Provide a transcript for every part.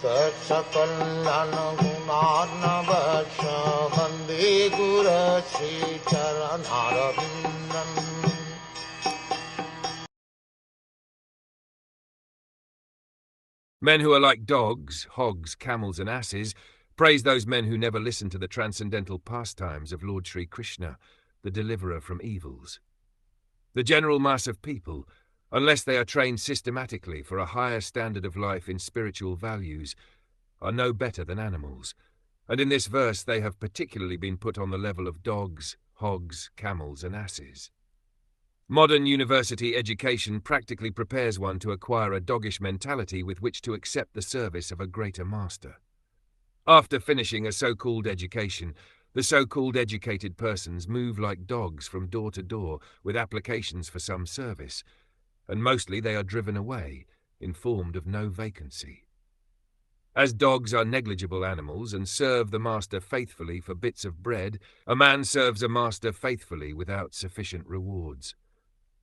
Sakal Gunar Vande Guru Sri Charanaravindan. Men who are like dogs, hogs, camels and asses praise those men who never listen to the transcendental pastimes of Lord Sri Krishna, the deliverer from evils. The general mass of people, unless they are trained systematically for a higher standard of life in spiritual values, are no better than animals, and in this verse they have particularly been put on the level of dogs, hogs, camels and asses. Modern university education practically prepares one to acquire a doggish mentality with which to accept the service of a greater master. After finishing a so-called education, the so-called educated persons move like dogs from door to door with applications for some service, and mostly they are driven away, informed of no vacancy. As dogs are negligible animals and serve the master faithfully for bits of bread, a man serves a master faithfully without sufficient rewards.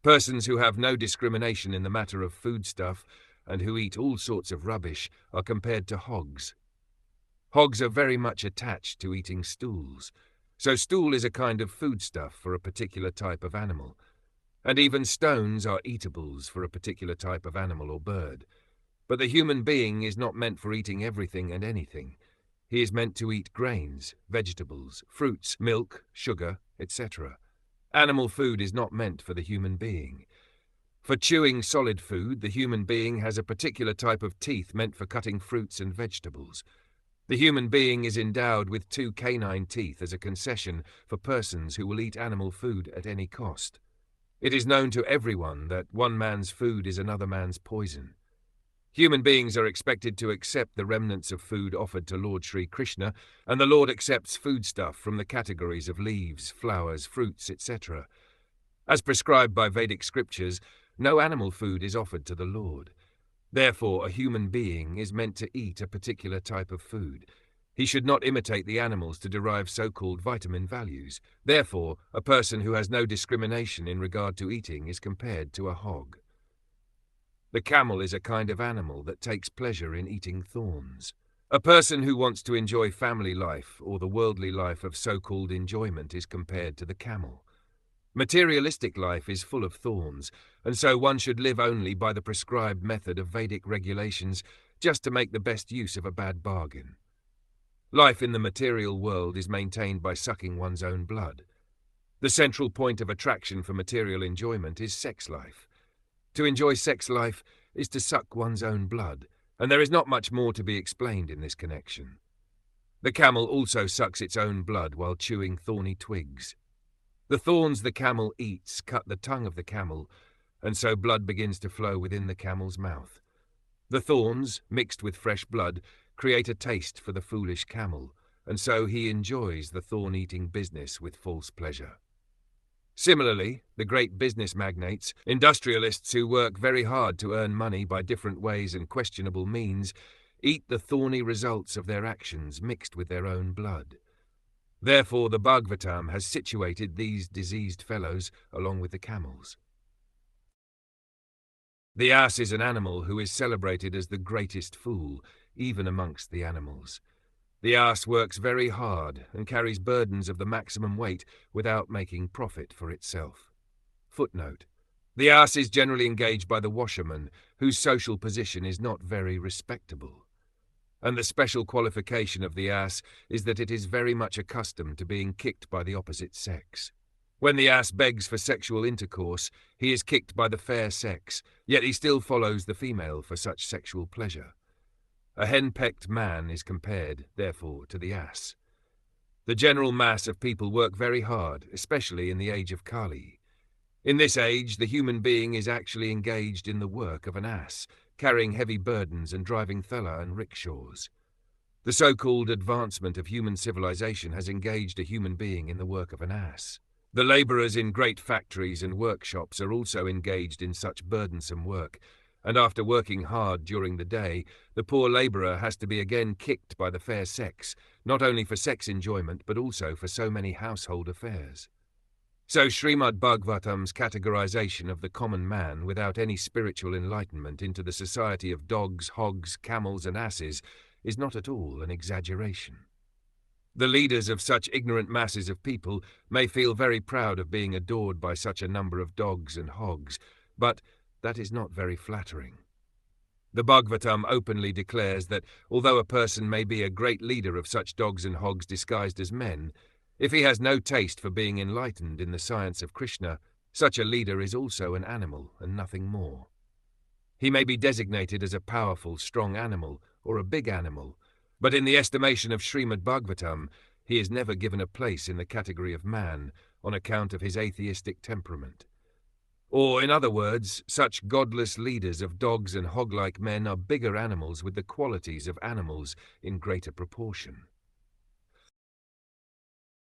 Persons who have no discrimination in the matter of foodstuff and who eat all sorts of rubbish are compared to hogs. Hogs are very much attached to eating stools, so stool is a kind of foodstuff for a particular type of animal, and even stones are eatables for a particular type of animal or bird. But the human being is not meant for eating everything and anything. He is meant to eat grains, vegetables, fruits, milk, sugar, etc. Animal food is not meant for the human being. For chewing solid food, the human being has a particular type of teeth meant for cutting fruits and vegetables. The human being is endowed with 2 canine teeth as a concession for persons who will eat animal food at any cost. It is known to everyone that one man's food is another man's poison. Human beings are expected to accept the remnants of food offered to Lord Sri Krishna, and the Lord accepts foodstuff from the categories of leaves, flowers, fruits, etc. As prescribed by Vedic scriptures, no animal food is offered to the Lord. Therefore, a human being is meant to eat a particular type of food. He should not imitate the animals to derive so-called vitamin values. Therefore, a person who has no discrimination in regard to eating is compared to a hog. The camel is a kind of animal that takes pleasure in eating thorns. A person who wants to enjoy family life or the worldly life of so-called enjoyment is compared to the camel. Materialistic life is full of thorns, and so one should live only by the prescribed method of Vedic regulations just to make the best use of a bad bargain. Life in the material world is maintained by sucking one's own blood. The central point of attraction for material enjoyment is sex life. To enjoy sex life is to suck one's own blood, and there is not much more to be explained in this connection. The camel also sucks its own blood while chewing thorny twigs. The thorns the camel eats cut the tongue of the camel, and so blood begins to flow within the camel's mouth. The thorns, mixed with fresh blood, create a taste for the foolish camel, and so he enjoys the thorn-eating business with false pleasure. Similarly, the great business magnates, industrialists who work very hard to earn money by different ways and questionable means, eat the thorny results of their actions mixed with their own blood. Therefore the Bhagavatam has situated these diseased fellows along with the camels. The ass is an animal who is celebrated as the greatest fool, even amongst the animals. The ass works very hard and carries burdens of the maximum weight without making profit for itself. Footnote: the ass is generally engaged by the washerman, whose social position is not very respectable. And the special qualification of the ass is that it is very much accustomed to being kicked by the opposite sex. When the ass begs for sexual intercourse, he is kicked by the fair sex, yet he still follows the female for such sexual pleasure. A henpecked man is compared, therefore, to the ass. The general mass of people work very hard, especially in the age of Kali. In this age, the human being is actually engaged in the work of an ass, carrying heavy burdens and driving thela and rickshaws. The so-called advancement of human civilization has engaged a human being in the work of an ass. The laborers in great factories and workshops are also engaged in such burdensome work, and after working hard during the day, the poor laborer has to be again kicked by the fair sex, not only for sex enjoyment but also for so many household affairs. So Srimad Bhagavatam's categorization of the common man without any spiritual enlightenment into the society of dogs, hogs, camels and asses is not at all an exaggeration. The leaders of such ignorant masses of people may feel very proud of being adored by such a number of dogs and hogs, but that is not very flattering. The Bhagavatam openly declares that although a person may be a great leader of such dogs and hogs disguised as men, if he has no taste for being enlightened in the science of Krishna, such a leader is also an animal and nothing more. He may be designated as a powerful, strong animal or a big animal, but in the estimation of Srimad Bhagavatam, he is never given a place in the category of man on account of his atheistic temperament. Or, in other words, such godless leaders of dogs and hog-like men are bigger animals with the qualities of animals in greater proportion.